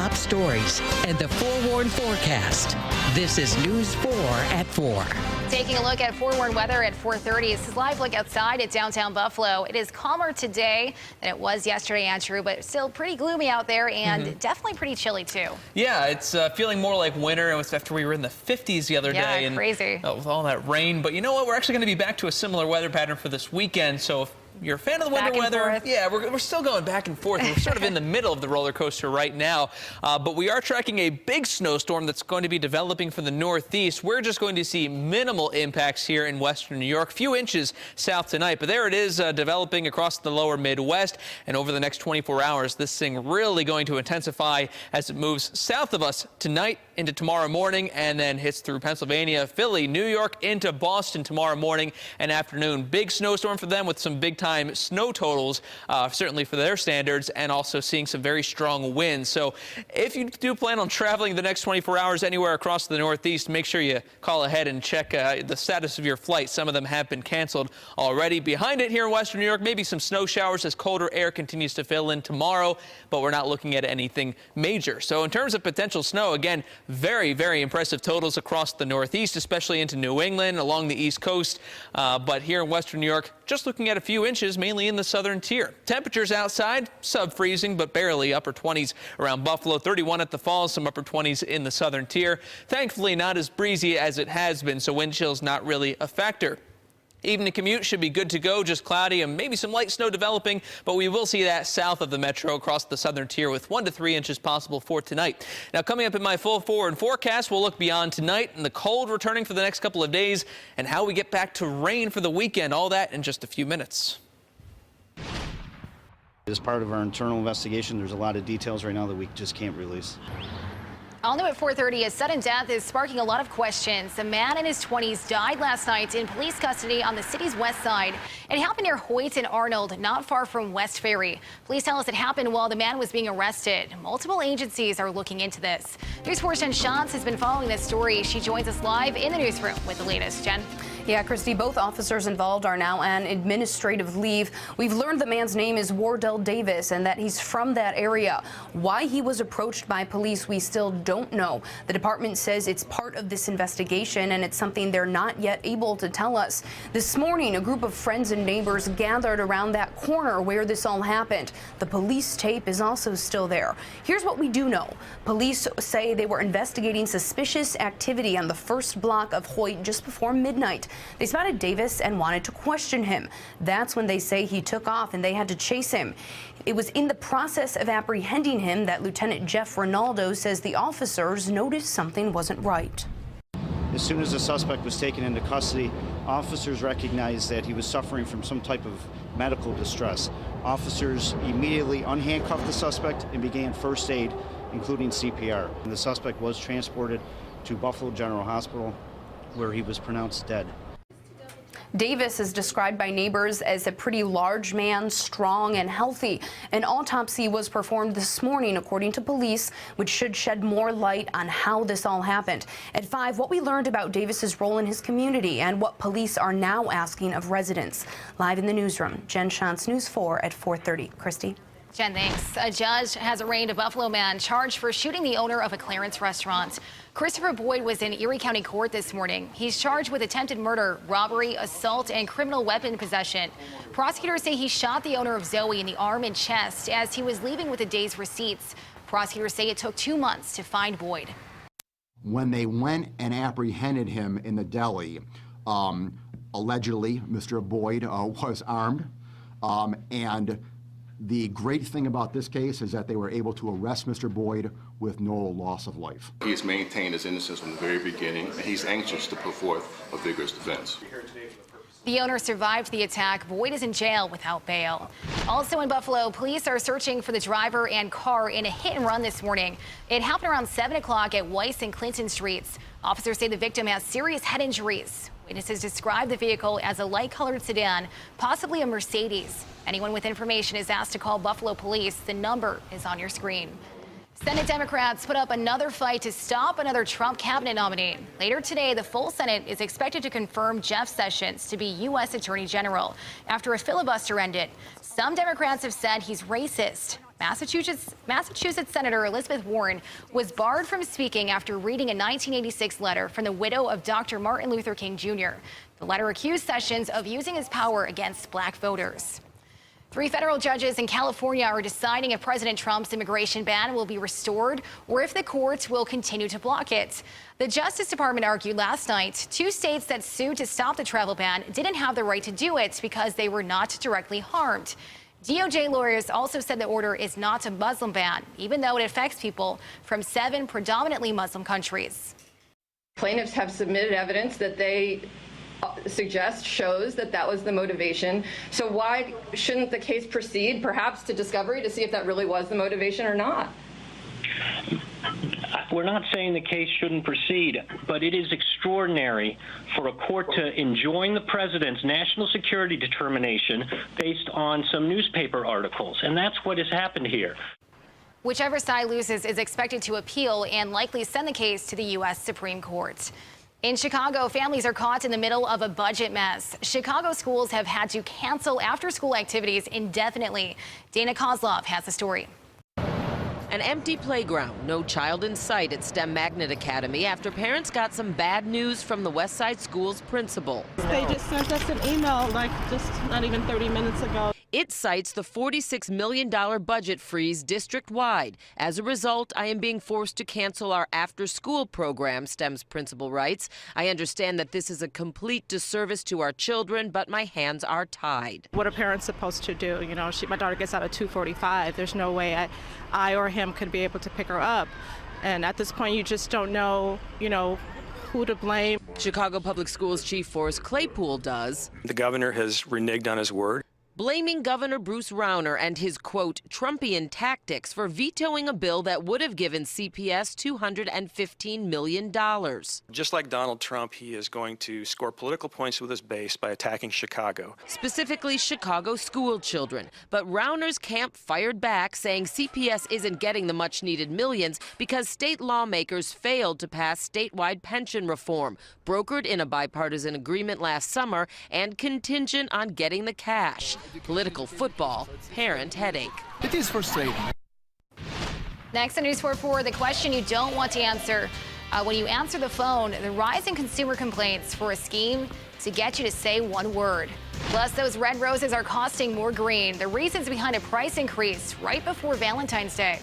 top stories and the forewarned forecast. This is News 4 at 4. Taking a look at forewarned weather at 4:30. This is live look outside at downtown Buffalo. It is calmer today than it was yesterday, Andrew, but still pretty gloomy out there and definitely pretty chilly too. Yeah, it's feeling more like winter. It was after we were in the 50s the other day. Yeah, crazy. With all that rain. But you know what? We're actually going to be back to a similar weather pattern for this weekend. So if you're a fan of the winter weather, yeah, we're still going back and forth. We're sort of in the middle of the roller coaster right now. But we are tracking a big snowstorm that's going to be developing for the Northeast. We're just going to see minimal impacts here in western New York, a few inches south tonight. But there it is developing across the lower Midwest. And over the next 24 hours, this thing really going to intensify as it moves south of us tonight into tomorrow morning and then hits through Pennsylvania, Philly, New York, into Boston tomorrow morning and afternoon. Big snowstorm for them with some big time snow totals, certainly for their standards, and also seeing some very strong winds. So if you do plan on traveling the next 24 hours anywhere across the Northeast, make sure you call ahead and check the status of your flight. Some of them have been canceled already. Behind it here in western New York, maybe some snow showers as colder air continues to fill in tomorrow, but we're not looking at anything major. So in terms of potential snow, again, very, very impressive totals across the Northeast, especially into New England, along the East Coast. But here in western New York, just looking at a few inches, mainly in the southern tier. Temperatures outside, sub-freezing, but barely upper 20s around Buffalo, 31 at the Falls, some upper 20s in the southern tier. Thankfully, not as breezy as it has been, so wind chill's not really a factor. Evening commute should be good to go, just cloudy and maybe some light snow developing, but we will see that south of the metro across the southern tier with 1 to 3 inches possible for tonight. Now, coming up in my full forward forecast, we'll look beyond tonight and the cold returning for the next couple of days and how we get back to rain for the weekend. All that in just a few minutes. As part of our internal investigation, there's a lot of details right now that we just can't release. All new at 4:30, a sudden death is sparking a lot of questions. A man in his 20s died last night in police custody on the city's west side. It happened near Hoyt and Arnold, not far from West Ferry. Police tell us it happened while the man was being arrested. Multiple agencies are looking into this. News 4's Jen Shantz has been following this story. She joins us live in the newsroom with the latest. Jen. Yeah, Christy, both officers involved are now on administrative leave. We've learned the man's name is Wardell Davis and that he's from that area. Why he was approached by police, we still don't know. The department says it's part of this investigation and it's something they're not yet able to tell us. This morning, a group of friends and neighbors gathered around that corner where this all happened. The police tape is also still there. Here's what we do know. Police say they were investigating suspicious activity on the first block of Hoyt just before midnight. They spotted Davis and wanted to question him. That's when they say he took off and they had to chase him. It was in the process of apprehending him that Lieutenant Jeff Ronaldo says the officers noticed something wasn't right. As soon as the suspect was taken into custody, officers recognized that he was suffering from some type of medical distress. Officers immediately unhandcuffed the suspect and began first aid, including CPR. The suspect was transported to Buffalo General Hospital, where he was pronounced dead. Davis is described by neighbors as a pretty large man, strong and healthy. An autopsy was performed this morning, according to police, which should shed more light on how this all happened. At 5, what we learned about Davis's role in his community and what police are now asking of residents. Live in the newsroom, Jen Shantz, News 4 at 4:30. Christy. Jen, thanks. A judge has arraigned a Buffalo man charged for shooting the owner of a Clarence restaurant. Christopher Boyd was in Erie County Court this morning. He's charged with attempted murder, robbery, assault, and criminal weapon possession. Prosecutors say he shot the owner of Zoe in the arm and chest as he was leaving with a day's receipts. Prosecutors say it took 2 months to find Boyd. When they went and apprehended him in the deli, allegedly Mr. Boyd was armed, and the great thing about this case is that they were able to arrest Mr. Boyd with no loss of life. He has maintained his innocence from the very beginning, and he's anxious to put forth a vigorous defense. The owner survived the attack. Boyd is in jail without bail. Also in Buffalo, police are searching for the driver and car in a hit and run this morning. It happened around 7 o'clock at Weiss and Clinton Streets. Officers say the victim has serious head injuries. Witnesses describe the vehicle as a light-colored sedan, possibly a Mercedes. Anyone with information is asked to call Buffalo Police. The number is on your screen. Senate Democrats put up another fight to stop another Trump cabinet nominee. Later today, the full Senate is expected to confirm Jeff Sessions to be U.S. Attorney General after a filibuster ended. Some Democrats have said he's racist. Massachusetts Senator Elizabeth Warren was barred from speaking after reading a 1986 letter from the widow of Dr. Martin Luther King Jr. The letter accused Sessions of using his power against black voters. 3 federal judges in California are deciding if President Trump's immigration ban will be restored or if the courts will continue to block it. The Justice Department argued last night 2 states that sued to stop the travel ban didn't have the right to do it because they were not directly harmed. DOJ lawyers also said the order is not a Muslim ban, even though it affects people from 7 predominantly Muslim countries. Plaintiffs have submitted evidence that they suggest shows that that was the motivation. So why shouldn't the case proceed perhaps to discovery to see if that really was the motivation or not? We're not saying the case shouldn't proceed, but it is extraordinary for a court to enjoin the president's national security determination based on some newspaper articles, and that's what has happened here. Whichever side loses is expected to appeal and likely send the case to the U.S. Supreme Court. In Chicago, families are caught in the middle of a budget mess. Chicago schools have had to cancel after-school activities indefinitely. Dana Kozlov has the story. An empty playground, no child in sight at STEM Magnet Academy after parents got some bad news from the Westside School's principal. They just sent us an email like just not even 30 minutes ago. It cites the $46 million budget freeze district-wide. As a result, I am being forced to cancel our after-school program, STEM's principal writes. I understand that this is a complete disservice to our children, but my hands are tied. What are parents supposed to do? You know, my daughter gets out at 2:45. There's no way I or him could be able to pick her up. And at this point, you just don't know, who to blame. Chicago Public Schools Chief Forrest Claypool does. The governor has reneged on his word. Blaming Governor Bruce Rauner and his, quote, Trumpian tactics for vetoing a bill that would have given CPS $215 million. Just like Donald Trump, he is going to score political points with his base by attacking Chicago. Specifically Chicago school children. But Rauner's camp fired back, saying CPS isn't getting the much-needed millions because state lawmakers failed to pass statewide pension reform, brokered in a bipartisan agreement last summer and contingent on getting the cash. Political football, parent headache. It is frustrating. Next on News 4, the question you don't want to answer. When you answer the phone, the rise in consumer complaints for a scheme to get you to say one word. Plus, those red roses are costing more green. The reasons behind a price increase right before Valentine's Day.